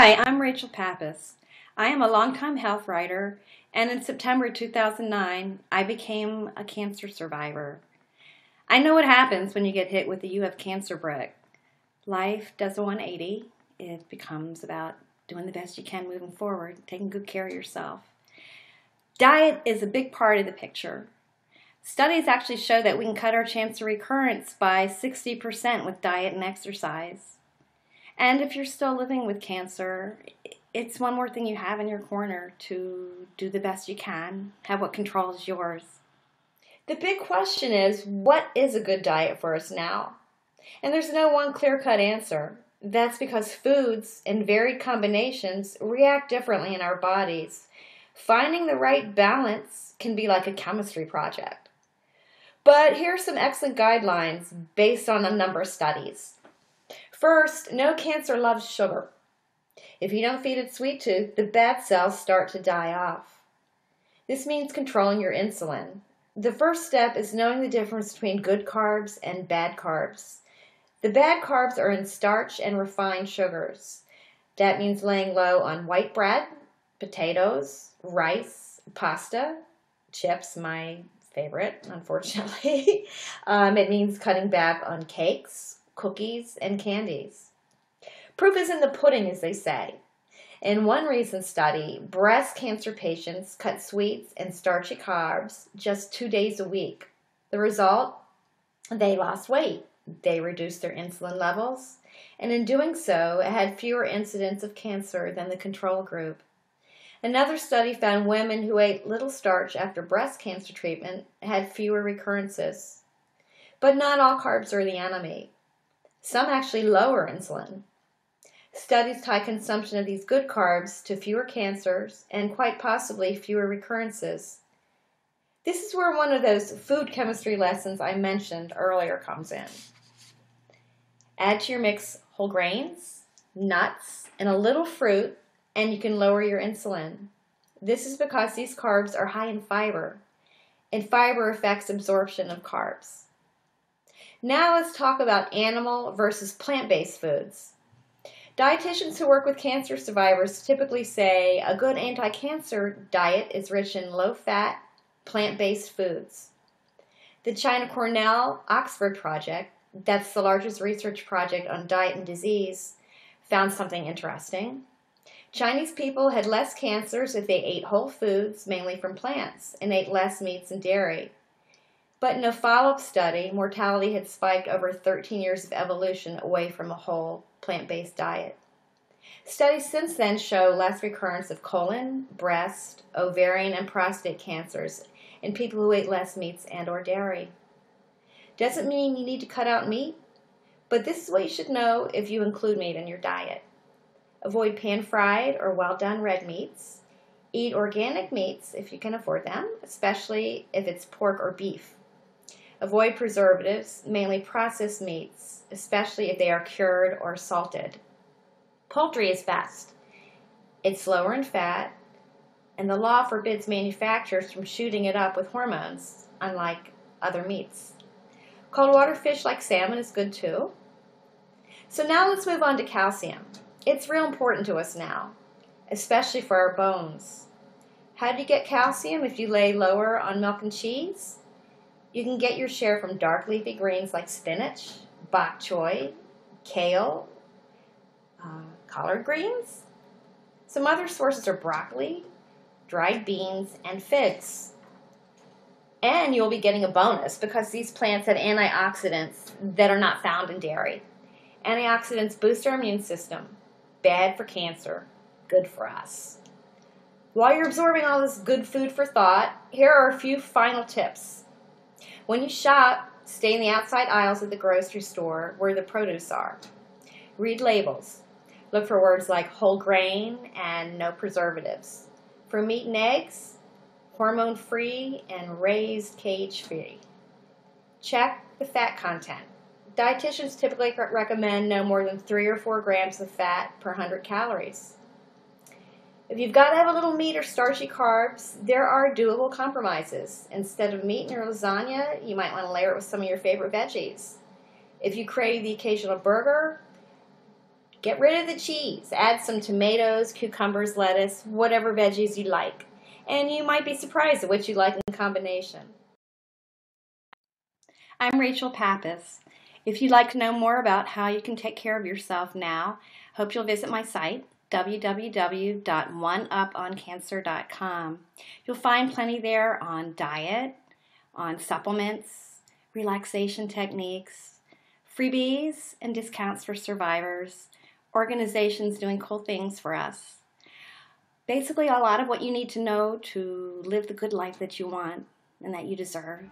Hi, I'm Rachel Pappas. I am a longtime health writer, and in September 2009, I became a cancer survivor. I know what happens when you get hit with the "you have cancer" brick. Life does a 180. It becomes about doing the best you can moving forward, taking good care of yourself. Diet is a big part of the picture. Studies actually show that we can cut our chance of recurrence by 60% with diet and exercise. And if you're still living with cancer, it's one more thing you have in your corner to do the best you can, have what control is yours. The big question is, what is a good diet for us now? And there's no one clear-cut answer. That's because foods in varied combinations react differently in our bodies. Finding the right balance can be like a chemistry project. But here are some excellent guidelines based on a number of studies. First, no cancer loves sugar. If you don't feed it sweet tooth, the bad cells start to die off. This means controlling your insulin. The first step is knowing the difference between good carbs and bad carbs. The bad carbs are in starch and refined sugars. That means laying low on white bread, potatoes, rice, pasta, chips, my favorite, unfortunately. It means cutting back on cakes, cookies, and candies. Proof is in the pudding, as they say. In one recent study, breast cancer patients cut sweets and starchy carbs just 2 days a week. The result? They lost weight. They reduced their insulin levels, and in doing so, had fewer incidents of cancer than the control group. Another study found women who ate little starch after breast cancer treatment had fewer recurrences. But not all carbs are the enemy. Some actually lower insulin. Studies tie consumption of these good carbs to fewer cancers and quite possibly fewer recurrences. This is where one of those food chemistry lessons I mentioned earlier comes in. Add to your mix whole grains, nuts, and a little fruit, and you can lower your insulin. This is because these carbs are high in fiber, and fiber affects absorption of carbs. Now let's talk about animal versus plant-based foods. Dietitians who work with cancer survivors typically say a good anti-cancer diet is rich in low-fat, plant-based foods. The China Cornell Oxford Project, that's the largest research project on diet and disease, found something interesting. Chinese people had less cancers if they ate whole foods, mainly from plants, and ate less meats and dairy. But in a follow-up study, mortality had spiked over 13 years of evolution away from a whole plant-based diet. Studies since then show less recurrence of colon, breast, ovarian, and prostate cancers in people who ate less meats and/or dairy. Doesn't mean you need to cut out meat, but this is what you should know if you include meat in your diet. Avoid pan-fried or well-done red meats. Eat organic meats if you can afford them, especially if it's pork or beef. Avoid preservatives, mainly processed meats, especially if they are cured or salted. Poultry is best. It's lower in fat, and the law forbids manufacturers from shooting it up with hormones, unlike other meats. Cold water fish like salmon is good too. So now let's move on to calcium. It's real important to us now, especially for our bones. How do you get calcium if you lay lower on milk and cheese? You can get your share from dark leafy greens like spinach, bok choy, kale, collard greens. Some other sources are broccoli, dried beans, and figs. And you'll be getting a bonus because these plants have antioxidants that are not found in dairy. Antioxidants boost our immune system. Bad for cancer, good for us. While you're absorbing all this good food for thought, here are a few final tips. When you shop, stay in the outside aisles of the grocery store where the produce are. Read labels. Look for words like whole grain and no preservatives. For meat and eggs, hormone-free and raised cage-free. Check the fat content. Dietitians typically recommend no more than 3 or 4 grams of fat per 100 calories. If you've got to have a little meat or starchy carbs, there are doable compromises. Instead of meat in your lasagna, you might want to layer it with some of your favorite veggies. If you crave the occasional burger, Get rid of the cheese. Add some tomatoes, cucumbers, lettuce, whatever veggies you like. And you might be surprised at what you like in combination. I'm Rachel Pappas. If you'd like to know more about how you can take care of yourself now, hope you'll visit my site, www.oneuponcancer.com. You'll find plenty there on diet, on supplements, relaxation techniques, freebies and discounts for survivors, organizations doing cool things for us. Basically, a lot of what you need to know to live the good life that you want and that you deserve.